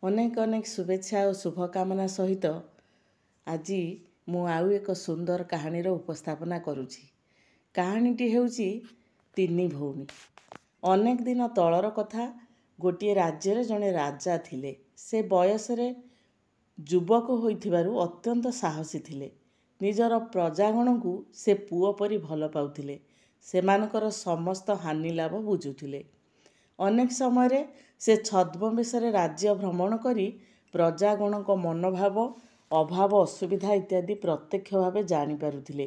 ଅନେକ ଅନେକ ଶୁଭେଚ୍ଛା ଓ ଶୁଭକାମନା ସହିତ ଆଜି ମୁଁ ଆଉ ଏକ ସୁନ୍ଦର କାହାଣୀର ଉପସ୍ଥାପନା କରୁଛି। କାହାଣୀଟି ହେଉଛି ତିନି ଭଉଣୀ। ଅନେକ ଦିନ ତଳର କଥା। ଗୋଟିଏ ରାଜ୍ୟରେ ଜଣେ ରାଜା ଥିଲେ। ସେ ବୟସରେ ଯୁବକ ହୋଇଥିବାରୁ ଅତ୍ୟନ୍ତ ସାହସୀ ଥିଲେ। ନିଜର ପ୍ରଜାଗଣଙ୍କୁ ସେ ପୁଅ ପରି ଭଲ ପାଉଥିଲେ। ସେମାନଙ୍କର ସମସ୍ତ ହାନି ଲାଭ ବୁଝୁଥିଲେ। ଅନେକ ସମୟରେ ସେ ଛଦ୍ମବେଶରେ ରାଜ୍ୟ ଭ୍ରମଣ କରି ପ୍ରଜାଗଣଙ୍କ ମନୋଭାବ, ଅଭାବ, ଅସୁବିଧା ଇତ୍ୟାଦି ପ୍ରତ୍ୟକ୍ଷ ଭାବେ ଜାଣିପାରୁଥିଲେ।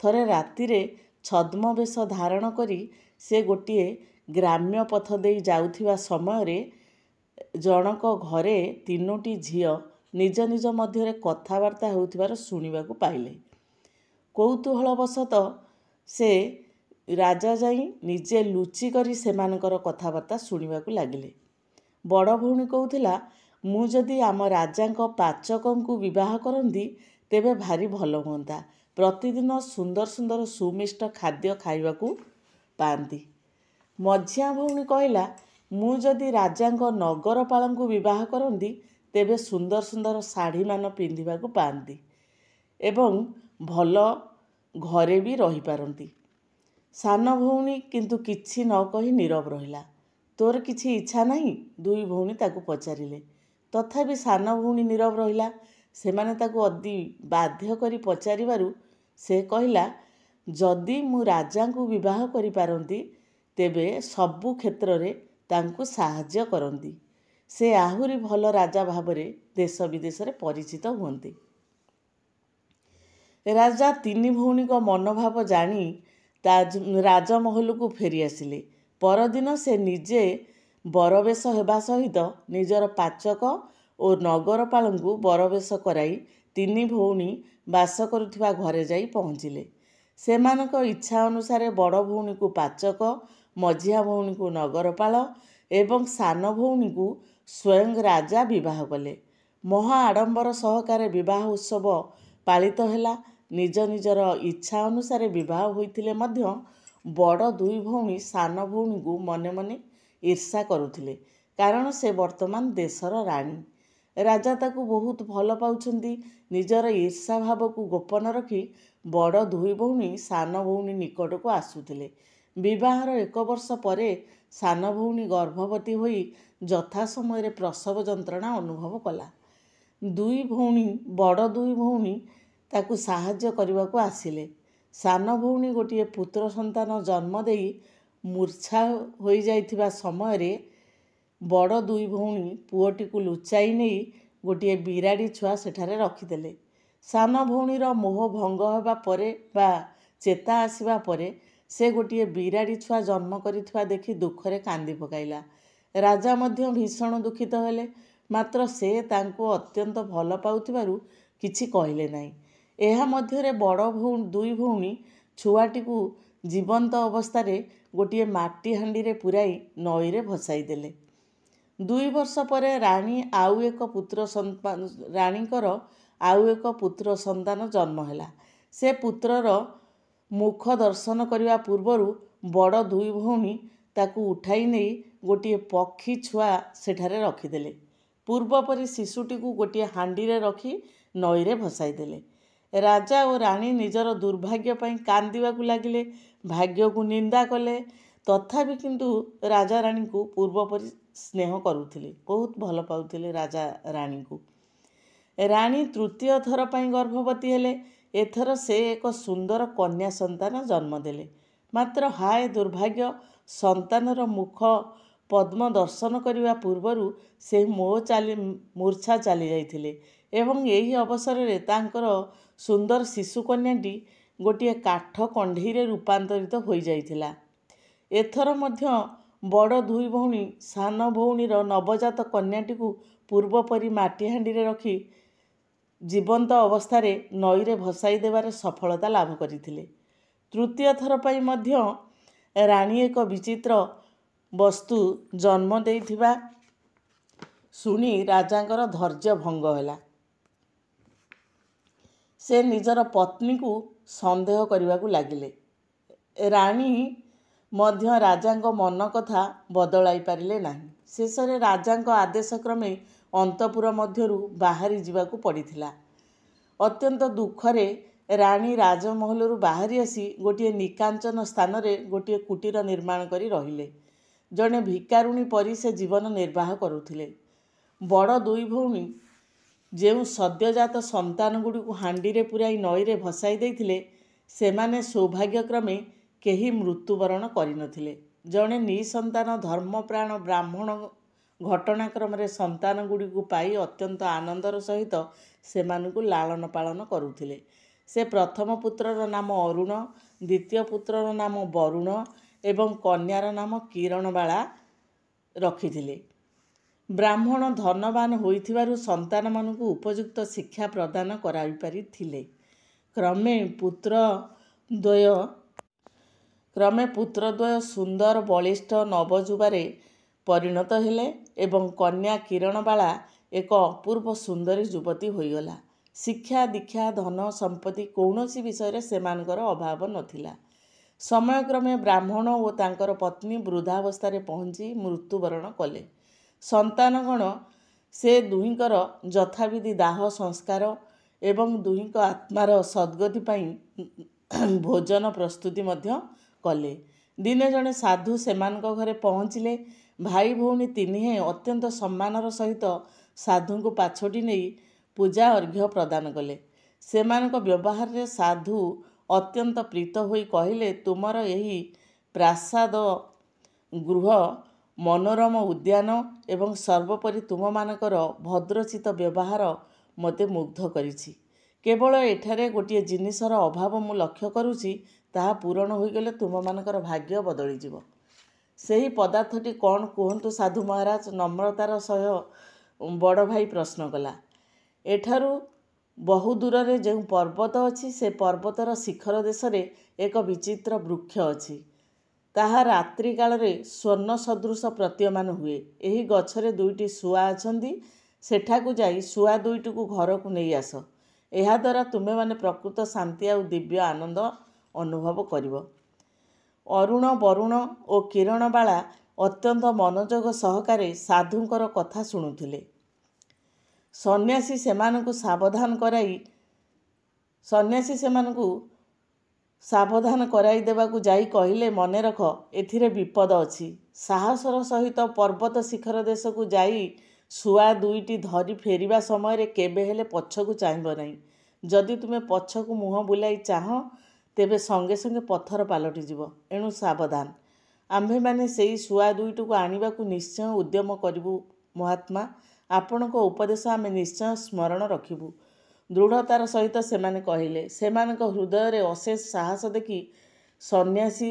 ଥରେ ରାତିରେ ଛଦ୍ମବେଶ ଧାରଣ କରି ସେ ଗୋଟିଏ ଗ୍ରାମ୍ୟ ପଥ ଦେଇ ଯାଉଥିବା ସମୟରେ ଜଣକ ଘରେ ତିନୋଟି ଝିଅ ନିଜ ନିଜ ମଧ୍ୟରେ କଥାବାର୍ତ୍ତା ହେଉଥିବାର ଶୁଣିବାକୁ ପାଇଲେ। କୌତୂହଳବଶତଃ ସେ ରାଜା ଯାଇ ନିଜେ ଲୁଚି କରି ସେମାନଙ୍କର କଥାବାର୍ତ୍ତା ଶୁଣିବାକୁ ଲାଗିଲେ। ବଡ଼ ଭଉଣୀ କହୁଥିଲା, ମୁଁ ଯଦି ଆମ ରାଜାଙ୍କ ପାଚକଙ୍କୁ ବିବାହ କରନ୍ତି ତେବେ ଭାରି ଭଲ ହୁଅନ୍ତା। ପ୍ରତିଦିନ ସୁନ୍ଦର ସୁନ୍ଦର ସୁମିଷ୍ଟ ଖାଦ୍ୟ ଖାଇବାକୁ ପାଆନ୍ତି। ମଝିଆ ଭଉଣୀ କହିଲା, ମୁଁ ଯଦି ରାଜାଙ୍କ ନଗରପାଳଙ୍କୁ ବିବାହ କରନ୍ତି ତେବେ ସୁନ୍ଦର ସୁନ୍ଦର ଶାଢ଼ୀମାନ ପିନ୍ଧିବାକୁ ପାଆନ୍ତି ଏବଂ ଭଲ ଘରେ ବି ରହିପାରନ୍ତି। ସାନ ଭଉଣୀ କିନ୍ତୁ କିଛି ନ କହି ନୀରବ ରହିଲା। ତୋର କିଛି ଇଚ୍ଛା ନାହିଁ? ଦୁଇ ଭଉଣୀ ତାକୁ ପଚାରିଲେ। ତଥାପି ସାନ ଭଉଣୀ ନୀରବ ରହିଲା। ସେମାନେ ତାକୁ ଅତି ବାଧ୍ୟ କରି ପଚାରିବାରୁ ସେ କହିଲା, ଯଦି ମୁଁ ରାଜାଙ୍କୁ ବିବାହ କରିପାରନ୍ତି ତେବେ ସବୁ କ୍ଷେତ୍ରରେ ତାଙ୍କୁ ସାହାଯ୍ୟ କରନ୍ତି। ସେ ଆହୁରି ଭଲ ରାଜା ଭାବରେ ଦେଶ ବିଦେଶରେ ପରିଚିତ ହୁଅନ୍ତେ। ରାଜା ତିନି ଭଉଣୀଙ୍କ ମନୋଭାବ ଜାଣି ରାଜମହଲକୁ ଫେରି ଆସିଲେ। ପରଦିନ ସେ ନିଜେ ବରବେଶ ହେବା ସହିତ ନିଜର ପାଚକ ଓ ନଗରପାଳଙ୍କୁ ବରବେଶ କରାଇ ତିନି ଭଉଣୀ ବାସ କରୁଥିବା ଘରେ ଯାଇ ପହଞ୍ଚିଲେ। ସେମାନଙ୍କ ଇଚ୍ଛା ଅନୁସାରେ ବଡ଼ ଭଉଣୀକୁ ପାଚକ, ମଝିଆ ଭଉଣୀକୁ ନଗରପାଳ ଏବଂ ସାନ ଭଉଣୀକୁ ସ୍ୱୟଂ ରାଜା ବିବାହ କଲେ। ମହା ଆଡ଼ମ୍ବର ସହକାରେ ବିବାହ ଉତ୍ସବ ପାଳିତ ହେଲା। ନିଜ ନିଜର ଇଚ୍ଛା ଅନୁସାରେ ବିବାହ ହୋଇଥିଲେ ମଧ୍ୟ ବଡ଼ ଦୁଇ ଭଉଣୀ ସାନ ଭଉଣୀକୁ ମନେ ମନେ ଈର୍ଷା କରୁଥିଲେ, କାରଣ ସେ ବର୍ତ୍ତମାନ ଦେଶର ରାଣୀ। ରାଜା ତାକୁ ବହୁତ ଭଲ ପାଉଛନ୍ତି। ନିଜର ଈର୍ଷା ଭାବକୁ ଗୋପନ ରଖି ବଡ଼ ଦୁଇ ଭଉଣୀ ସାନ ଭଉଣୀ ନିକଟକୁ ଆସୁଥିଲେ। ବିବାହର 1 ବର୍ଷ ପରେ ସାନ ଭଉଣୀ ଗର୍ଭବତୀ ହୋଇ ଯଥା ସମୟରେ ପ୍ରସବ ଯନ୍ତ୍ରଣା ଅନୁଭବ କଲା। ବଡ଼ ଦୁଇ ଭଉଣୀ ତାକୁ ସାହାଯ୍ୟ କରିବାକୁ ଆସିଲେ। ସାନ ଭଉଣୀ ଗୋଟିଏ ପୁତ୍ର ସନ୍ତାନ ଜନ୍ମ ଦେଇ ମୂର୍ଚ୍ଛା ହୋଇଯାଇଥିବା ସମୟରେ ବଡ଼ ଦୁଇ ଭଉଣୀ ପୁଅଟିକୁ ଲୁଚାଇ ନେଇ ଗୋଟିଏ ବିରାଡ଼ି ଛୁଆ ସେଠାରେ ରଖିଦେଲେ। ସାନ ଭଉଣୀର ମୋହ ଭଙ୍ଗ ହେବା ପରେ ବା ଚେତା ଆସିବା ପରେ ସେ ଗୋଟିଏ ବିରାଡ଼ି ଛୁଆ ଜନ୍ମ କରିଥିବା ଦେଖି ଦୁଃଖରେ କାନ୍ଦି ପକାଇଲା। ରାଜା ମଧ୍ୟ ଭୀଷଣ ଦୁଃଖିତ ହେଲେ। ମାତ୍ର ସେ ତାଙ୍କୁ ଅତ୍ୟନ୍ତ ଭଲ ପାଉଥିବାରୁ କିଛି କହିଲେ ନାହିଁ। ଏହା ମଧ୍ୟରେ ବଡ଼ ଦୁଇ ଭଉଣୀ ଛୁଆଟିକୁ ଜୀବନ୍ତ ଅବସ୍ଥାରେ ଗୋଟିଏ ମାଟି ହାଣ୍ଡିରେ ପୂରାଇ ନଈରେ ଭସାଇ ଦେଲେ। 2 ବର୍ଷ ପରେ ରାଣୀଙ୍କର ଆଉ ଏକ ପୁତ୍ର ସନ୍ତାନ ଜନ୍ମ ହେଲା। ସେ ପୁତ୍ରର ମୁଖ ଦର୍ଶନ କରିବା ପୂର୍ବରୁ ବଡ଼ ଦୁଇ ଭଉଣୀ ତାକୁ ଉଠାଇ ନେଇ ଗୋଟିଏ ପକ୍ଷୀ ଛୁଆ ସେଠାରେ ରଖିଦେଲେ। ପୂର୍ବ ପରି ଶିଶୁଟିକୁ ଗୋଟିଏ ହାଣ୍ଡିରେ ରଖି ନଈରେ ଭସାଇ ଦେଲେ। ରାଜା ଓ ରାଣୀ ନିଜର ଦୁର୍ଭାଗ୍ୟ ପାଇଁ କାନ୍ଦିବାକୁ ଲାଗିଲେ, ଭାଗ୍ୟକୁ ନିନ୍ଦା କଲେ। ତଥାପି କିନ୍ତୁ ରାଜା ରାଣୀଙ୍କୁ ପୂର୍ବ ପରି ସ୍ନେହ କରୁଥିଲେ, ବହୁତ ଭଲ ପାଉଥିଲେ ରାଜା ରାଣୀଙ୍କୁ। ରାଣୀ ତୃତୀୟ ଥର ପାଇଁ ଗର୍ଭବତୀ ହେଲେ। ଏଥର ସେ ଏକ ସୁନ୍ଦର କନ୍ୟା ସନ୍ତାନ ଜନ୍ମ ଦେଲେ। ମାତ୍ର ହାୟ ଦୁର୍ଭାଗ୍ୟ! ସନ୍ତାନର ମୁଖ ପଦ୍ମ ଦର୍ଶନ କରିବା ପୂର୍ବରୁ ସେ ମୂର୍ଚ୍ଛା ଚାଲିଯାଇଥିଲେ ଏବଂ ଏହି ଅବସରରେ ତାଙ୍କର ସୁନ୍ଦର ଶିଶୁ କନ୍ୟାଟି ଗୋଟିଏ କାଠ କଣ୍ଢେଇରେ ରୂପାନ୍ତରିତ ହୋଇଯାଇଥିଲା। ଏଥର ମଧ୍ୟ ବଡ଼ ଦୁଇ ଭଉଣୀ ସାନ ଭଉଣୀର ନବଜାତ କନ୍ୟାଟିକୁ ପୂର୍ବ ପରି ମାଟି ହାଣ୍ଡିରେ ରଖି ଜୀବନ୍ତ ଅବସ୍ଥାରେ ନଈରେ ଭସାଇ ଦେବାରେ ସଫଳତା ଲାଭ କରିଥିଲେ। ତୃତୀୟ ଥର ପାଇଁ ମଧ୍ୟ ରାଣୀ ଏକ ବିଚିତ୍ର ବସ୍ତୁ ଜନ୍ମ ଦେଇଥିବା ଶୁଣି ରାଜାଙ୍କର ଧୈର୍ଯ୍ୟ ଭଙ୍ଗ ହେଲା। ସେ ନିଜର ପତ୍ନୀକୁ ସନ୍ଦେହ କରିବାକୁ ଲାଗିଲେ। ରାଣୀ ମଧ୍ୟ ରାଜାଙ୍କ ମନ କଥା ବଦଳାଇ ପାରିଲେ ନାହିଁ। ଶେଷରେ ରାଜାଙ୍କ ଆଦେଶ କ୍ରମେ ଅନ୍ତପୁର ମଧ୍ୟରୁ ବାହାରି ଯିବାକୁ ପଡ଼ିଥିଲା। ଅତ୍ୟନ୍ତ ଦୁଃଖରେ ରାଣୀ ରାଜମହଲରୁ ବାହାରି ଆସି ଗୋଟିଏ ନିକାଞ୍ଚନ ସ୍ଥାନରେ ଗୋଟିଏ କୁଟୀର ନିର୍ମାଣ କରି ରହିଲେ। ଜଣେ ଭିକାରୁଣୀ ପରି ସେ ଜୀବନ ନିର୍ବାହ କରୁଥିଲେ। ବଡ଼ ଦୁଇ ଭଉଣୀ ଯେଉଁ ସଦ୍ୟଜାତ ସନ୍ତାନଗୁଡ଼ିକୁ ହାଣ୍ଡିରେ ପୁରାଇ ନଈରେ ଭସାଇ ଦେଇଥିଲେ, ସେମାନେ ସୌଭାଗ୍ୟକ୍ରମେ କେହି ମୃତ୍ୟୁବରଣ କରିନଥିଲେ। ଜଣେ ନିଃସନ୍ତାନ ଧର୍ମପ୍ରାଣ ବ୍ରାହ୍ମଣ ଘଟଣାକ୍ରମରେ ସନ୍ତାନଗୁଡ଼ିକୁ ପାଇ ଅତ୍ୟନ୍ତ ଆନନ୍ଦର ସହିତ ସେମାନଙ୍କୁ ଲାଳନ ପାଳନ କରୁଥିଲେ। ସେ ପ୍ରଥମ ପୁତ୍ରର ନାମ ଅରୁଣ, ଦ୍ୱିତୀୟ ପୁତ୍ରର ନାମ ବରୁଣ ଏବଂ କନ୍ୟାର ନାମ କିରଣବାଳା ରଖିଥିଲେ। ବ୍ରାହ୍ମଣ ଧନବାନ ହୋଇଥିବାରୁ ସନ୍ତାନମାନଙ୍କୁ ଉପଯୁକ୍ତ ଶିକ୍ଷା ପ୍ରଦାନ କରାଇପାରିଥିଲେ। କ୍ରମେ ପୁତ୍ରଦ୍ୱୟ ସୁନ୍ଦର ବଳିଷ୍ଠ ନବଯୁବାରେ ପରିଣତ ହେଲେ ଏବଂ କନ୍ୟା କିରଣବାଳା ଏକ ଅପୂର୍ବ ସୁନ୍ଦରୀ ଯୁବତୀ ହୋଇଗଲା। ଶିକ୍ଷା, ଦୀକ୍ଷା, ଧନ, ସମ୍ପତ୍ତି କୌଣସି ବିଷୟରେ ସେମାନଙ୍କର ଅଭାବ ନଥିଲା। ସମୟକ୍ରମେ ବ୍ରାହ୍ମଣ ଓ ତାଙ୍କର ପତ୍ନୀ ବୃଦ୍ଧାବସ୍ଥାରେ ପହଞ୍ଚି ମୃତ୍ୟୁବରଣ କଲେ। ସନ୍ତାନଗଣ ସେ ଦୁହିଁଙ୍କର ଯଥାବିଧି ଦାହ ସଂସ୍କାର ଏବଂ ଦୁହିଁଙ୍କ ଆତ୍ମାର ସଦ୍ଗତି ପାଇଁ ଭୋଜନ ପ୍ରସ୍ତୁତି ମଧ୍ୟ କଲେ। ଦିନେ ଜଣେ ସାଧୁ ସେମାନଙ୍କ ଘରେ ପହଞ୍ଚିଲେ। ଭାଇ ଭଉଣୀ ତିନିହେଁ ଅତ୍ୟନ୍ତ ସମ୍ମାନର ସହିତ ସାଧୁଙ୍କୁ ପାଛୋଟି ନେଇ ପୂଜା ଅର୍ଘ୍ୟ ପ୍ରଦାନ କଲେ। ସେମାନଙ୍କ ବ୍ୟବହାରରେ ସାଧୁ ଅତ୍ୟନ୍ତ ପ୍ରୀତ ହୋଇ କହିଲେ, ତୁମର ଏହି ପ୍ରାସାଦ ଗୃହ, ମନୋରମ ଉଦ୍ୟାନ ଏବଂ ସର୍ବୋପରି ତୁମମାନଙ୍କର ଭଦ୍ରଚିତ ବ୍ୟବହାର ମୋତେ ମୁଗ୍ଧ କରିଛି। କେବଳ ଏଠାରେ ଗୋଟିଏ ଜିନିଷର ଅଭାବ ମୁଁ ଲକ୍ଷ୍ୟ କରୁଛି, ତାହା ପୂରଣ ହୋଇଗଲେ ତୁମମାନଙ୍କର ଭାଗ୍ୟ ବଦଳିଯିବ। ସେହି ପଦାର୍ଥଟି କ'ଣ କୁହନ୍ତୁ ସାଧୁ ମହାରାଜ, ନମ୍ରତାର ସହ ବଡ଼ ଭାଇ ପ୍ରଶ୍ନ କଲା। ଏଠାରୁ ବହୁ ଦୂରରେ ଯେଉଁ ପର୍ବତ ଅଛି, ସେ ପର୍ବତର ଶିଖର ଦେଶରେ ଏକ ବିଚିତ୍ର ବୃକ୍ଷ ଅଛି। ତାହା ରାତ୍ରି କାଳରେ ସ୍ୱର୍ଣ୍ଣ ସଦୃଶ ପ୍ରତୀୟମାନ ହୁଏ। ଏହି ଗଛରେ ଦୁଇଟି ଶୁଆ ଅଛନ୍ତି। ସେଠାକୁ ଯାଇ ଶୁଆ ଦୁଇଟିକୁ ଘରକୁ ନେଇ ଆସ। ଏହାଦ୍ୱାରା ତୁମେମାନେ ପ୍ରକୃତ ଶାନ୍ତି ଆଉ ଦିବ୍ୟ ଆନନ୍ଦ ଅନୁଭବ କରିବ। ଅରୁଣ, ବରୁଣ ଓ କିରଣବାଳା ଅତ୍ୟନ୍ତ ମନୋଯୋଗ ସହକାରେ ସାଧୁଙ୍କର କଥା ଶୁଣୁଥିଲେ। ସନ୍ନ୍ୟାସୀ ସେମାନଙ୍କୁ ସାବଧାନ କରାଇ ଦେବାକୁ ଯାଇ କହିଲେ, ମନେ ରଖ, ଏଥିରେ ବିପଦ ଅଛି। ସାହସର ସହିତ ପର୍ବତ ଶିଖର ଦେଶକୁ ଯାଇ ଶୁଆ ଦୁଇଟି ଧରି ଫେରିବା ସମୟରେ କେବେ ହେଲେ ପଛକୁ ଚାହିଁବ ନାହିଁ। ଯଦି ତୁମେ ପଛକୁ ମୁହଁ ବୁଲାଇ ଚାହଁ, ତେବେ ସଙ୍ଗେ ସଙ୍ଗେ ପଥର ପାଲଟିଯିବ। ଏଣୁ ସାବଧାନ। ଆମ୍ଭେମାନେ ସେହି ଶୁଆ ଦୁଇଟିକୁ ଆଣିବାକୁ ନିଶ୍ଚୟ ଉଦ୍ୟମ କରିବୁ ମହାତ୍ମା। ଆପଣଙ୍କ ଉପଦେଶ ଆମେ ନିଶ୍ଚୟ ସ୍ମରଣ ରଖିବୁ। ଦୃଢ଼ତାର ସହିତ ସେମାନେ କହିଲେ। ସେମାନଙ୍କ ହୃଦୟରେ ଅଶେଷ ସାହସ ଦେଖି ସନ୍ନ୍ୟାସୀ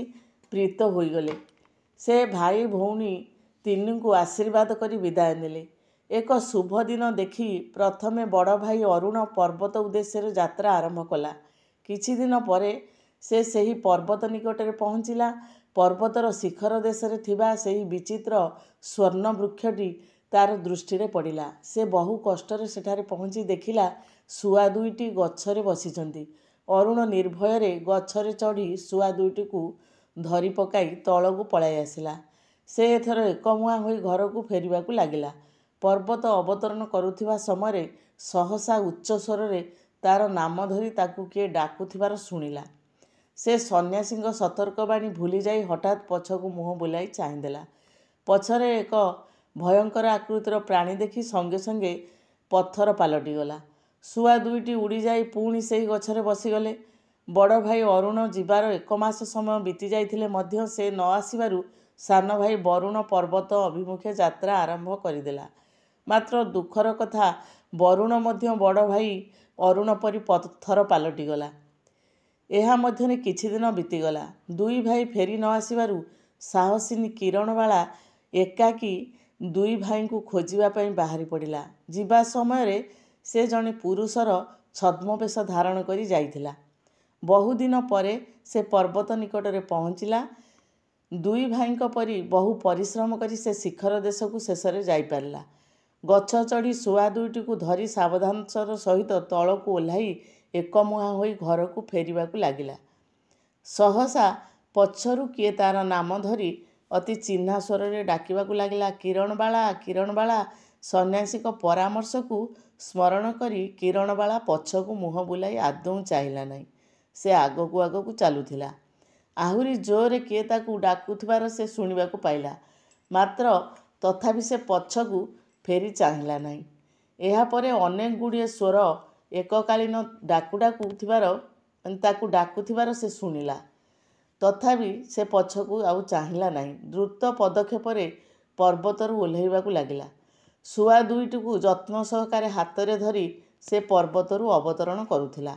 ପ୍ରୀତ ହୋଇଗଲେ। ସେ ଭାଇ ଭଉଣୀ ତିନିଙ୍କୁ ଆଶୀର୍ବାଦ କରି ବିଦାୟ ନେଲେ। ଏକ ଶୁଭ ଦିନ ଦେଖି ପ୍ରଥମେ ବଡ଼ ଭାଇ ଅରୁଣ ପର୍ବତ ଉଦ୍ଦେଶ୍ୟରେ ଯାତ୍ରା ଆରମ୍ଭ କଲା। କିଛି ଦିନ ପରେ ସେ ସେହି ପର୍ବତ ନିକଟରେ ପହଞ୍ଚିଲା। ପର୍ବତର ଶିଖର ଦେଶରେ ଥିବା ସେହି ବିଚିତ୍ର ସ୍ୱର୍ଣ୍ଣ ବୃକ୍ଷଟି ତାର ଦୃଷ୍ଟିରେ ପଡ଼ିଲା। ସେ ବହୁ କଷ୍ଟରେ ସେଠାରେ ପହଞ୍ଚି ଦେଖିଲା, ଶୁଆ ଦୁଇଟି ଗଛରେ ବସିଛନ୍ତି। ଅରୁଣ ନିର୍ଭୟରେ ଗଛରେ ଚଢ଼ି ଶୁଆ ଦୁଇଟିକୁ ଧରି ପକାଇ ତଳକୁ ପଳାଇ ଆସିଲା। ସେ ଏଥର ଏକମୁହାଁ ହୋଇ ଘରକୁ ଫେରିବାକୁ ଲାଗିଲା। ପର୍ବତ ଅବତରଣ କରୁଥିବା ସମୟରେ ସହସା ଉଚ୍ଚ ସ୍ୱରରେ ତାର ନାମ ଧରି ତାକୁ କିଏ ଡାକୁଥିବାର ଶୁଣିଲା। ସେ ସନ୍ନ୍ୟାସୀଙ୍କ ସତର୍କବାଣୀ ଭୁଲିଯାଇ ହଠାତ୍ ପଛକୁ ମୁହଁ ବୁଲାଇ ଚାହିଁଦେଲା। ପଛରେ ଏକ ଭୟଙ୍କର ଆକୃତିର ପ୍ରାଣୀ ଦେଖି ସଙ୍ଗେ ସଙ୍ଗେ ପଥର ପାଲଟିଗଲା। ଶୁଆ ଦୁଇଟି ଉଡ଼ିଯାଇ ପୁଣି ସେହି ଗଛରେ ବସିଗଲେ। ବଡ଼ ଭାଇ ଅରୁଣ ଯିବାର 1 ମାସ ସମୟ ବିତି ଯାଇଥିଲେ ମଧ୍ୟ ସେ ନ ଆସିବାରୁ ସାନ ଭାଇ ବରୁଣ ପର୍ବତ ଅଭିମୁଖେ ଯାତ୍ରା ଆରମ୍ଭ କରିଦେଲା। ମାତ୍ର ଦୁଃଖର କଥା, ବରୁଣ ମଧ୍ୟ ବଡ଼ ଭାଇ ଅରୁଣ ପରି ପଥର ପାଲଟିଗଲା। ଏହା ମଧ୍ୟରେ କିଛି ଦିନ ବିତିଗଲା। ଦୁଇ ଭାଇ ଫେରି ନ ଆସିବାରୁ ସାହସିନୀ କିରଣବାଳା ଏକାକୀ ଦୁଇ ଭାଇଙ୍କୁ ଖୋଜିବା ପାଇଁ ବାହାରି ପଡ଼ିଲା। ଯିବା ସମୟରେ ସେ ଜଣେ ପୁରୁଷର ଛଦ୍ମବେଶ ଧାରଣ କରି ଯାଇଥିଲା। ବହୁଦିନ ପରେ ସେ ପର୍ବତ ନିକଟରେ ପହଞ୍ଚିଲା। ଦୁଇ ଭାଇଙ୍କ ପରି ବହୁ ପରିଶ୍ରମ କରି ସେ ଶିଖର ଦେଶକୁ ଶେଷରେ ଯାଇପାରିଲା। ଗଛ ଚଢ଼ି ଶୁଆ ଦୁଇଟିକୁ ଧରି ସାବଧାନତାର ସହିତ ତଳକୁ ଓହ୍ଲାଇ ଏକମୁହାଁ ହୋଇ ଘରକୁ ଫେରିବାକୁ ଲାଗିଲା। ସହସା ପଛରୁ କିଏ ତାର ନାମ ଧରି ଅତି ଚିହ୍ନା ସ୍ୱରରେ ଡାକିବାକୁ ଲାଗିଲା, କିରଣବାଳା, କିରଣବାଳା। ସନ୍ନ୍ୟାସୀଙ୍କ ପରାମର୍ଶକୁ ସ୍ମରଣ କରି କିରଣବାଳା ପଛକୁ ମୁହଁ ବୁଲାଇ ଆଦୌ ଚାହିଁଲା ନାହିଁ। ସେ ଆଗକୁ ଆଗକୁ ଚାଲୁଥିଲା। ଆହୁରି ଜୋରରେ କିଏ ତାକୁ ଡାକୁଥିବାର ସେ ଶୁଣିବାକୁ ପାଇଲା। ମାତ୍ର ତଥାପି ସେ ପଛକୁ ଫେରି ଚାହିଁଲା ନାହିଁ। ଏହାପରେ ଅନେକ ଗୁଡ଼ିଏ ସ୍ୱର ଏକକାଳୀନ ତାକୁ ଡାକୁଥିବାର ସେ ଶୁଣିଲା। ତଥାପି ସେ ପଛକୁ ଆଉ ଚାହିଁଲା ନାହିଁ। ଦ୍ରୁତ ପଦକ୍ଷେପରେ ପର୍ବତରୁ ଓହ୍ଲାଇବାକୁ ଲାଗିଲା। ଶୁଆ ଦୁଇଟିକୁ ଯତ୍ନ ସହକାରେ ହାତରେ ଧରି ସେ ପର୍ବତରୁ ଅବତରଣ କରୁଥିଲା।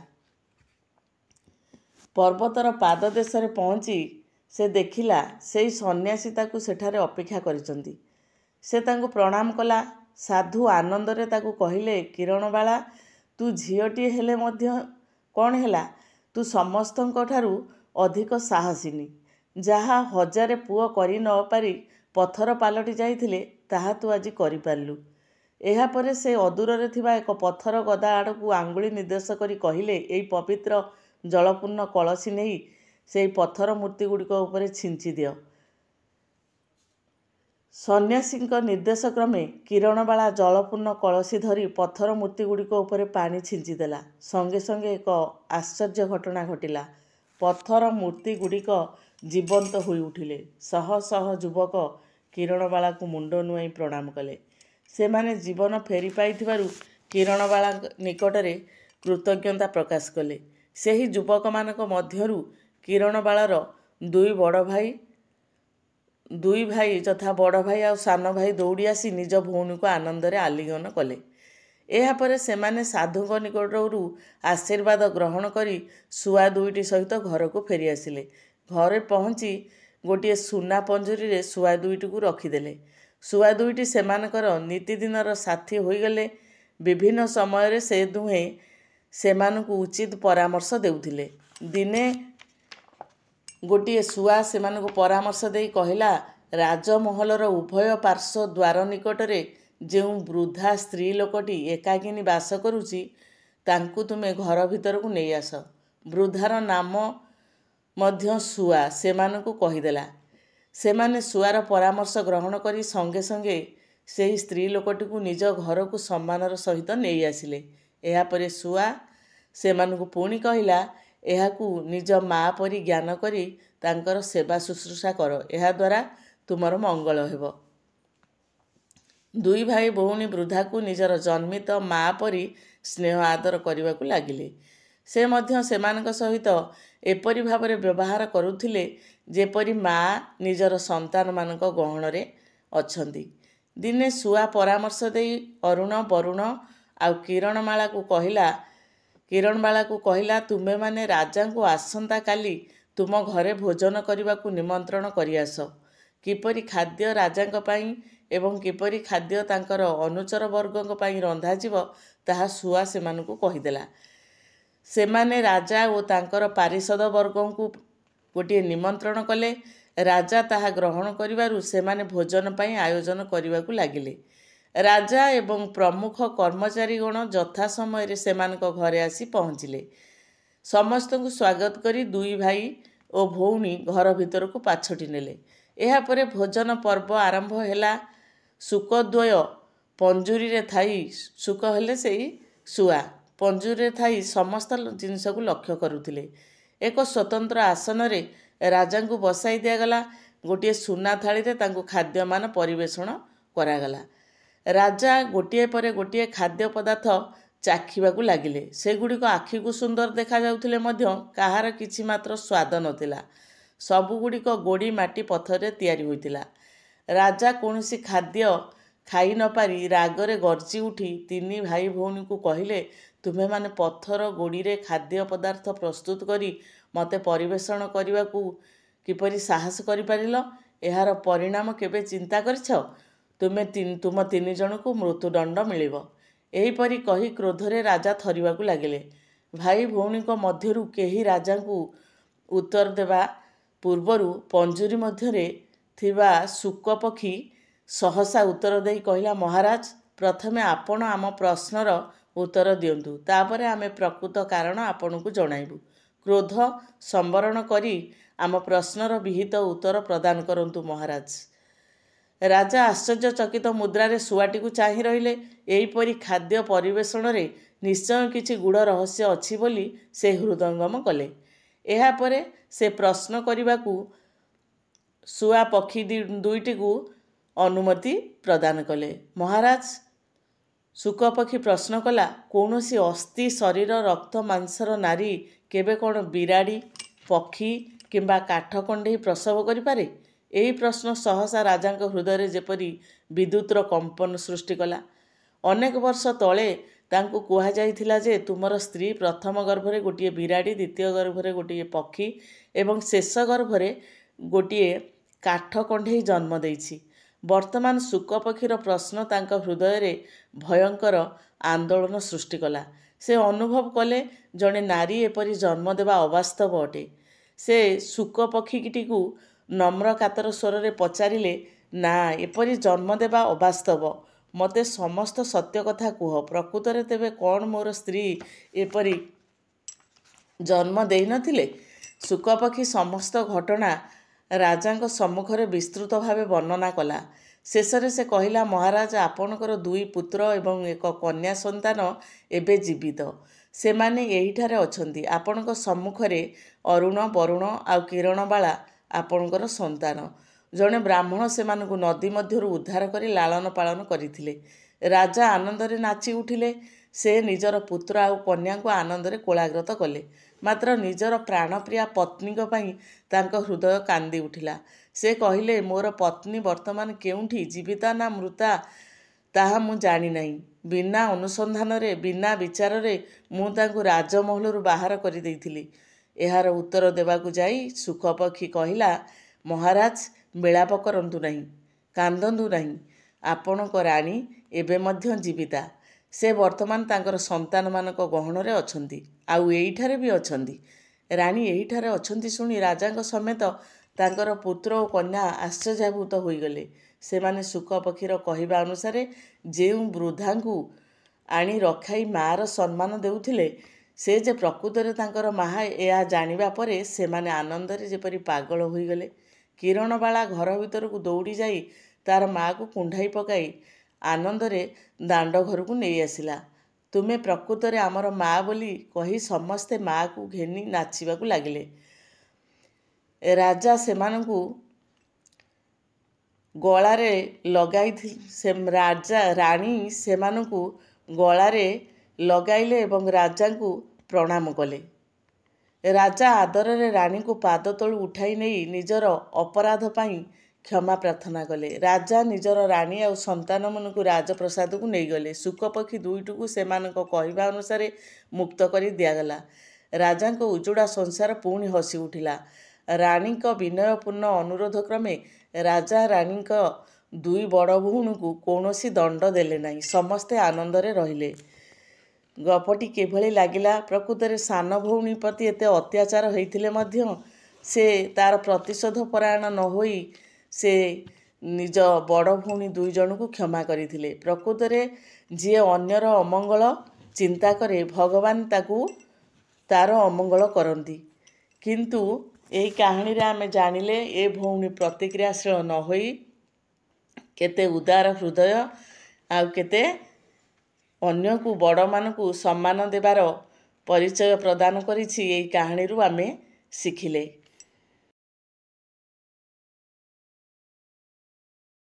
ପର୍ବତର ପାଦଦେଶରେ ପହଞ୍ଚି ସେ ଦେଖିଲା ସେଇ ସନ୍ନ୍ୟାସୀ ତାକୁ ସେଠାରେ ଅପେକ୍ଷା କରିଛନ୍ତି। ସେ ତାଙ୍କୁ ପ୍ରଣାମ କଲା। ସାଧୁ ଆନନ୍ଦରେ ତାକୁ କହିଲେ, କିରଣବାଳା, ତୁ ଝିଅଟିଏ ହେଲେ ମଧ୍ୟ କ'ଣ ହେଲା? ତୁ ସମସ୍ତଙ୍କଠାରୁ ଅଧିକ ସାହସିନୀ। ଯାହା 1000 ପୁଅ କରି ନ ପାରି ପଥର ପାଲଟି ଯାଇଥିଲେ ତାହା ତୁ ଆଜି କରିପାରିଲୁ। ଏହାପରେ ସେ ଅଦୂରରେ ଥିବା ଏକ ପଥର ଗଦା ଆଡ଼କୁ ଆଙ୍ଗୁଳି ନିର୍ଦ୍ଦେଶ କରି କହିଲେ, ଏଇ ପବିତ୍ର ଜଳପୂର୍ଣ୍ଣ କଳସୀ ନେଇ ସେଇ ପଥର ମୂର୍ତ୍ତିଗୁଡ଼ିକ ଉପରେ ଛିଞ୍ଚି ଦିଅ। ସନ୍ନ୍ୟାସୀଙ୍କ ନିର୍ଦ୍ଦେଶକ୍ରମେ କିରଣବାଳା ଜଳପୂର୍ଣ୍ଣ କଳସୀ ଧରି ପଥର ମୂର୍ତ୍ତିଗୁଡ଼ିକ ଉପରେ ପାଣି ଛିଞ୍ଚିଦେଲା। ସଙ୍ଗେ ସଙ୍ଗେ ଏକ ଆଶ୍ଚର୍ଯ୍ୟ ଘଟଣା ଘଟିଲା। ପଥର ମୂର୍ତ୍ତିଗୁଡ଼ିକ ଜୀବନ୍ତ ହୋଇ ଉଠିଲେ। ଶହ ଶହ ଯୁବକ କିରଣବାଳାକୁ ମୁଣ୍ଡ ନୁଆଇଁ ପ୍ରଣାମ କଲେ। ସେମାନେ ଜୀବନ ଫେରି ପାଇଥିବାରୁ କିରଣବାଳା ନିକଟରେ କୃତଜ୍ଞତା ପ୍ରକାଶ କଲେ। ସେହି ଯୁବକମାନଙ୍କ ମଧ୍ୟରୁ କିରଣବାଳାର ଦୁଇ ଭାଇ ଯଥା ବଡ଼ ଭାଇ ଆଉ ସାନ ଭାଇ ଦୌଡ଼ି ଆସି ନିଜ ଭଉଣୀକୁ ଆନନ୍ଦରେ ଆଲିଙ୍ଗନ କଲେ। ଏହାପରେ ସେମାନେ ସାଧୁଙ୍କ ନିକଟରୁ ଆଶୀର୍ବାଦ ଗ୍ରହଣ କରି ଶୁଆ ଦୁଇଟି ସହିତ ଘରକୁ ଫେରି ଆସିଲେ। ଘରେ ପହଞ୍ଚି ଗୋଟିଏ ସୁନା ପଞ୍ଜୁରୀରେ ଶୁଆ ଦୁଇଟିକୁ ରଖିଦେଲେ। ଶୁଆ ଦୁଇଟି ସେମାନଙ୍କର ନିତିଦିନର ସାଥୀ ହୋଇଗଲେ। ବିଭିନ୍ନ ସମୟରେ ସେ ଦୁହେଁ ସେମାନଙ୍କୁ ଉଚିତ ପରାମର୍ଶ ଦେଉଥିଲେ। ଦିନେ ଗୋଟିଏ ଶୁଆ ସେମାନଙ୍କୁ ପରାମର୍ଶ ଦେଇ କହିଲା, ରାଜମହଲର ଉଭୟ ପାର୍ଶ୍ୱ ଦ୍ୱାର ନିକଟରେ ଯେଉଁ ବୃଦ୍ଧା ସ୍ତ୍ରୀ ଲୋକଟି ଏକାକିନୀ ବାସ କରୁଛି ତାଙ୍କୁ ତୁମେ ଘର ଭିତରକୁ ନେଇ ଆସ। ବୃଦ୍ଧାର ନାମ ମଧ୍ୟ ଶୁଆ ସେମାନଙ୍କୁ କହିଦେଲା। ସେମାନେ ଶୁଆର ପରାମର୍ଶ ଗ୍ରହଣ କରି ସଙ୍ଗେ ସଙ୍ଗେ ସେହି ସ୍ତ୍ରୀ ଲୋକଟିକୁ ନିଜ ଘରକୁ ସମ୍ମାନର ସହିତ ନେଇ ଆସିଲେ। ଏହାପରେ ଶୁଆ ସେମାନଙ୍କୁ ପୁଣି କହିଲା, ଏହାକୁ ନିଜ ମା ପରି ଜ୍ଞାନ କରି ତାଙ୍କର ସେବା ଶୁଶ୍ରୂଷା କର। ଏହାଦ୍ୱାରା ତୁମର ମଙ୍ଗଳ ହେବ। ଦୁଇ ଭାଇ ଭଉଣୀ ବୃଦ୍ଧାକୁ ନିଜର ଜନ୍ମିତ ମା ପରି ସ୍ନେହ ଆଦର କରିବାକୁ ଲାଗିଲେ। ସେ ମଧ୍ୟ ସେମାନଙ୍କ ସହିତ ଏପରି ଭାବରେ ବ୍ୟବହାର କରୁଥିଲେ ଯେପରି ମା ନିଜର ସନ୍ତାନମାନଙ୍କ ଗହଣରେ ଅଛନ୍ତି। ଦିନେ ଶୁଆ ପରାମର୍ଶ ଦେଇ ଅରୁଣ ବରୁଣ ଆଉ କିରଣବାଳାକୁ କହିଲା, ତୁମେମାନେ ରାଜାଙ୍କୁ ଆସନ୍ତା କାଲି ତୁମ ଘରେ ଭୋଜନ କରିବାକୁ ନିମନ୍ତ୍ରଣ କରି ଆସ। କିପରି ଖାଦ୍ୟ ରାଜାଙ୍କ ପାଇଁ ଏବଂ କିପରି ଖାଦ୍ୟ ତାଙ୍କର ଅନୁଚର ବର୍ଗଙ୍କ ପାଇଁ ରନ୍ଧାଯିବ ତାହା ଶୁଆ ସେମାନଙ୍କୁ କହିଦେଲା। ସେମାନେ ରାଜା ଓ ତାଙ୍କର ପାରିଷଦ ବର୍ଗଙ୍କୁ ଗୋଟିଏ ନିମନ୍ତ୍ରଣ କଲେ। ରାଜା ତାହା ଗ୍ରହଣ କରିବାରୁ ସେମାନେ ଭୋଜନ ପାଇଁ ଆୟୋଜନ କରିବାକୁ ଲାଗିଲେ। ରାଜା ଏବଂ ପ୍ରମୁଖ କର୍ମଚାରୀଗଣ ଯଥା ସମୟରେ ସେମାନଙ୍କ ଘରେ ଆସି ପହଞ୍ଚିଲେ। ସମସ୍ତଙ୍କୁ ସ୍ୱାଗତ କରି ଦୁଇ ଭାଇ ଓ ଭଉଣୀ ଘର ଭିତରକୁ ପାଛୋଟି ନେଲେ। ଏହାପରେ ଭୋଜନ ପର୍ବ ଆରମ୍ଭ ହେଲା। ଶୁକଦ୍ୱୟ ପଞ୍ଜୁରୀରେ ଥାଇ, ଶୁକ ହେଲେ ସେଇ ଶୁଆ, ପଞ୍ଜୁରୀରେ ଥାଇ ସମସ୍ତ ଜିନିଷକୁ ଲକ୍ଷ୍ୟ କରୁଥିଲେ। ଏକ ସ୍ୱତନ୍ତ୍ର ଆସନରେ ରାଜାଙ୍କୁ ବସାଇ ଦିଆଗଲା। ଗୋଟିଏ ସୁନା ଥାଳିରେ ତାଙ୍କୁ ଖାଦ୍ୟମାନ ପରିବେଷଣ କରାଗଲା। ରାଜା ଗୋଟିଏ ପରେ ଗୋଟିଏ ଖାଦ୍ୟ ପଦାର୍ଥ ଚାଖିବାକୁ ଲାଗିଲେ। ସେଗୁଡ଼ିକ ଆଖିକୁ ସୁନ୍ଦର ଦେଖାଯାଉଥିଲେ ମଧ୍ୟ କାହାର କିଛି ମାତ୍ର ସ୍ୱାଦ ନଥିଲା। ସବୁଗୁଡ଼ିକ ଗୋଡ଼ି ମାଟି ପଥରରେ ତିଆରି ହୋଇଥିଲା। ରାଜା କୌଣସି ଖାଦ୍ୟ ଖାଇ ନ ପାରି ରାଗରେ ଗର୍ଜି ଉଠି ତିନି ଭାଇ ଭଉଣୀଙ୍କୁ କହିଲେ, ତୁମେମାନେ ପଥର ଗୋଡ଼ିରେ ଖାଦ୍ୟ ପଦାର୍ଥ ପ୍ରସ୍ତୁତ କରି ମୋତେ ପରିବେଷଣ କରିବାକୁ କିପରି ସାହସ କରିପାରିଲ? ଏହାର ପରିଣାମ କେବେ ଚିନ୍ତା କରିଛ? ତୁମ 3 ଜଣଙ୍କୁ ମୃତ୍ୟୁଦଣ୍ଡ ମିଳିବ। ଏହିପରି କହି କ୍ରୋଧରେ ରାଜା ଥରିବାକୁ ଲାଗିଲେ। ଭାଇ ଭଉଣୀଙ୍କ ମଧ୍ୟରୁ କେହି ରାଜାଙ୍କୁ ଉତ୍ତର ଦେବା ପୂର୍ବରୁ ପଞ୍ଜୁରୀ ମଧ୍ୟରେ ଥିବା ଶୁକ ପକ୍ଷୀ ସହସା ଉତ୍ତର ଦେଇ କହିଲା, ମହାରାଜ, ପ୍ରଥମେ ଆପଣ ଆମ ପ୍ରଶ୍ନର ଉତ୍ତର ଦିଅନ୍ତୁ, ତାପରେ ଆମେ ପ୍ରକୃତ କାରଣ ଆପଣଙ୍କୁ ଜଣାଇବୁ। କ୍ରୋଧ ସମ୍ବରଣ କରି ଆମ ପ୍ରଶ୍ନର ବିହିତ ଉତ୍ତର ପ୍ରଦାନ କରନ୍ତୁ ମହାରାଜ। ରାଜା ଆଶ୍ଚର୍ଯ୍ୟଚକିତ ମୁଦ୍ରାରେ ଶୁଆଟିକୁ ଚାହିଁ ରହିଲେ। ଏହିପରି ଖାଦ୍ୟ ପରିବେଷଣରେ ନିଶ୍ଚୟ କିଛି ଗୂଢ଼ ରହସ୍ୟ ଅଛି ବୋଲି ସେ ହୃଦୟଙ୍ଗମ କଲେ। ଏହାପରେ ସେ ପ୍ରଶ୍ନ କରିବାକୁ ଶୁଆ ପକ୍ଷୀ ଦୁଇଟିକୁ ଅନୁମତି ପ୍ରଦାନ କଲେ। ମହାରାଜ, ଶୁକପକ୍ଷୀ ପ୍ରଶ୍ନ କଲା, କୌଣସି ଅସ୍ଥି ଶରୀର ରକ୍ତ ମାଂସର ନାରୀ କେବେ କ'ଣ ବିରାଡ଼ି, ପକ୍ଷୀ କିମ୍ବା କାଠ କଣ୍ଢେଇ ପ୍ରସବ କରିପାରେ? ଏହି ପ୍ରଶ୍ନ ସହସା ରାଜାଙ୍କ ହୃଦୟରେ ଯେପରି ବିଦ୍ୟୁତର କମ୍ପନ ସୃଷ୍ଟି କଲା। ଅନେକ ବର୍ଷ ତଳେ ତାଙ୍କୁ କୁହାଯାଇଥିଲା ଯେ ତୁମର ସ୍ତ୍ରୀ ପ୍ରଥମ ଗର୍ଭରେ ଗୋଟିଏ ବିରାଡ଼ି, ଦ୍ୱିତୀୟ ଗର୍ଭରେ ଗୋଟିଏ ପକ୍ଷୀ ଏବଂ ଶେଷ ଗର୍ଭରେ ଗୋଟିଏ କାଠ କଣ୍ଢେଇ ଜନ୍ମ ଦେଇଛି। ବର୍ତ୍ତମାନ ଶୁକପକ୍ଷୀର ପ୍ରଶ୍ନ ତାଙ୍କ ହୃଦୟରେ ଭୟଙ୍କର ଆନ୍ଦୋଳନ ସୃଷ୍ଟି କଲା। ସେ ଅନୁଭବ କଲେ ଜଣେ ନାରୀ ଏପରି ଜନ୍ମ ଦେବା ଅବାସ୍ତବ ଅଟେ। ସେ ଶୁକପକ୍ଷୀଟିକୁ ନମ୍ର କାତର ସ୍ୱରରେ ପଚାରିଲେ, ନା, ଏପରି ଜନ୍ମ ଦେବା ଅବାସ୍ତବ। ମୋତେ ସମସ୍ତ ସତ୍ୟ କଥା କୁହ। ପ୍ରକୃତରେ ତେବେ କ'ଣ ମୋର ସ୍ତ୍ରୀ ଏପରି ଜନ୍ମ ଦେଇନଥିଲେ? ଶୁକପକ୍ଷୀ ସମସ୍ତ ଘଟଣା ରାଜାଙ୍କ ସମ୍ମୁଖରେ ବିସ୍ତୃତ ଭାବେ ବର୍ଣ୍ଣନା କଲା। ଶେଷରେ ସେ କହିଲା, ମହାରାଜ, ଆପଣଙ୍କର 2 ପୁତ୍ର ଏବଂ 1 କନ୍ୟା ସନ୍ତାନ ଏବେ ଜୀବିତ। ସେମାନେ ଏହିଠାରେ ଅଛନ୍ତି। ଆପଣଙ୍କ ସମ୍ମୁଖରେ ଅରୁଣ, ବରୁଣ ଆଉ କିରଣବାଳା ଆପଣଙ୍କର ସନ୍ତାନ। ଜଣେ ବ୍ରାହ୍ମଣ ସେମାନଙ୍କୁ ନଦୀ ମଧ୍ୟରୁ ଉଦ୍ଧାର କରି ଲାଳନ ପାଳନ କରିଥିଲେ। ରାଜା ଆନନ୍ଦରେ ନାଚି ଉଠିଲେ। ସେ ନିଜର ପୁତ୍ର ଆଉ କନ୍ୟାଙ୍କୁ ଆନନ୍ଦରେ କୋଳାଗ୍ରତ କଲେ। ମାତ୍ର ନିଜର ପ୍ରାଣପ୍ରିୟା ପତ୍ନୀଙ୍କ ପାଇଁ ତାଙ୍କ ହୃଦୟ କାନ୍ଦି ଉଠିଲା। ସେ କହିଲେ, ମୋର ପତ୍ନୀ ବର୍ତ୍ତମାନ କେଉଁଠି, ଜୀବିତା ନା ମୃତା, ତାହା ମୁଁ ଜାଣିନାହିଁ। ବିନା ଅନୁସନ୍ଧାନରେ, ବିନା ବିଚାରରେ ମୁଁ ତାଙ୍କୁ ରାଜମହଲରୁ ବାହାର କରିଦେଇଥିଲି। ଏହାର ଉତ୍ତର ଦେବାକୁ ଯାଇ ଶୁକପକ୍ଷୀ କହିଲା, ମହାରାଜ, ବିଳାପ କରନ୍ତୁ ନାହିଁ, କାନ୍ଦନ୍ତୁ ନାହିଁ। ଆପଣଙ୍କ ରାଣୀ ଏବେ ମଧ୍ୟ ଜୀବିତା। ସେ ବର୍ତ୍ତମାନ ତାଙ୍କର ସନ୍ତାନମାନଙ୍କ ଗହଣରେ ଅଛନ୍ତି, ଆଉ ଏଇଠାରେ ବି ଅଛନ୍ତି। ରାଣୀ ଏହିଠାରେ ଅଛନ୍ତି ଶୁଣି ରାଜାଙ୍କ ସମେତ ତାଙ୍କର ପୁତ୍ର ଓ କନ୍ୟା ଆଶ୍ଚର୍ଯ୍ୟାଭୂତ ହୋଇଗଲେ। ସେମାନେ ଶୁକପକ୍ଷୀର କହିବା ଅନୁସାରେ ଯେଉଁ ବୃଦ୍ଧାଙ୍କୁ ଆଣି ରଖାଇ ମାଆର ସମ୍ମାନ ଦେଉଥିଲେ, ସେ ଯେ ପ୍ରକୃତରେ ତାଙ୍କର ମାଆ, ଏହା ଜାଣିବା ପରେ ସେମାନେ ଆନନ୍ଦରେ ଯେପରି ପାଗଳ ହୋଇଗଲେ। କିରଣବାଳା ଘର ଭିତରକୁ ଦୌଡ଼ି ଯାଇ ତାର ମାଆକୁ କୁଣ୍ଢାଇ ପକାଇ ଆନନ୍ଦରେ ଦାଣ୍ଡ ଘରକୁ ନେଇ ଆସିଲା। ତୁମେ ପ୍ରକୃତରେ ଆମର ମାଆ ବୋଲି କହି ସମସ୍ତେ ମାଆକୁ ଘେନି ନାଚିବାକୁ ଲାଗିଲେ। ରାଜା ସେମାନଙ୍କୁ ଗଳାରେ ରାଣୀ ସେମାନଙ୍କୁ ଗଳାରେ ଲଗାଇଲେ ଏବଂ ରାଜାଙ୍କୁ ପ୍ରଣାମ କଲେ। ରାଜା ଆଦରରେ ରାଣୀଙ୍କୁ ପାଦ ତଳୁ ଉଠାଇ ନେଇ ନିଜର ଅପରାଧ ପାଇଁ କ୍ଷମା ପ୍ରାର୍ଥନା କଲେ। ରାଜା ନିଜର ରାଣୀ ଆଉ ସନ୍ତାନମାନଙ୍କୁ ରାଜପ୍ରସାଦକୁ ନେଇଗଲେ। ଶୁକପକ୍ଷୀ ଦୁଇଟିକୁ ସେମାନଙ୍କ କହିବା ଅନୁସାରେ ମୁକ୍ତ କରି ଦିଆଗଲା। ରାଜାଙ୍କ ଉଜୁଡ଼ା ସଂସାର ପୁଣି ହସି ଉଠିଲା। ରାଣୀଙ୍କ ବିନୟପୂର୍ଣ୍ଣ ଅନୁରୋଧ କ୍ରମେ ରାଜା ରାଣୀଙ୍କ 2 ବଡ଼ ଭଉଣୀଙ୍କୁ କୌଣସି ଦଣ୍ଡ ଦେଲେ ନାହିଁ। ସମସ୍ତେ ଆନନ୍ଦରେ ରହିଲେ। ଗପଟି କିଭଳି ଲାଗିଲା? ପ୍ରକୃତରେ ସାନ ଭଉଣୀ ପ୍ରତି ଏତେ ଅତ୍ୟାଚାର ହୋଇଥିଲେ ମଧ୍ୟ ସେ ତାର ପ୍ରତିଶୋଧ ପରାୟଣ ନ ହୋଇ ସେ ନିଜ ବଡ଼ ଭଉଣୀ 2 ଜଣଙ୍କୁ କ୍ଷମା କରିଥିଲେ। ପ୍ରକୃତରେ ଯିଏ ଅନ୍ୟର ଅମଙ୍ଗଳ ଚିନ୍ତା କରେ, ଭଗବାନ ତାର ଅମଙ୍ଗଳ କରନ୍ତି। କିନ୍ତୁ ଏହି କାହାଣୀରେ ଆମେ ଜାଣିଲେ ଏ ଭଉଣୀ ପ୍ରତିକ୍ରିୟାଶୀଳ ନ ହୋଇ କେତେ ଉଦାର ହୃଦୟ ଆଉ କେତେ ଅନ୍ୟକୁ, ବଡ଼ମାନଙ୍କୁ ସମ୍ମାନ ଦେବାର ପରିଚୟ ପ୍ରଦାନ କରିଛି। ଏହି କାହାଣୀରୁ ଆମେ ଶିଖିଲେ।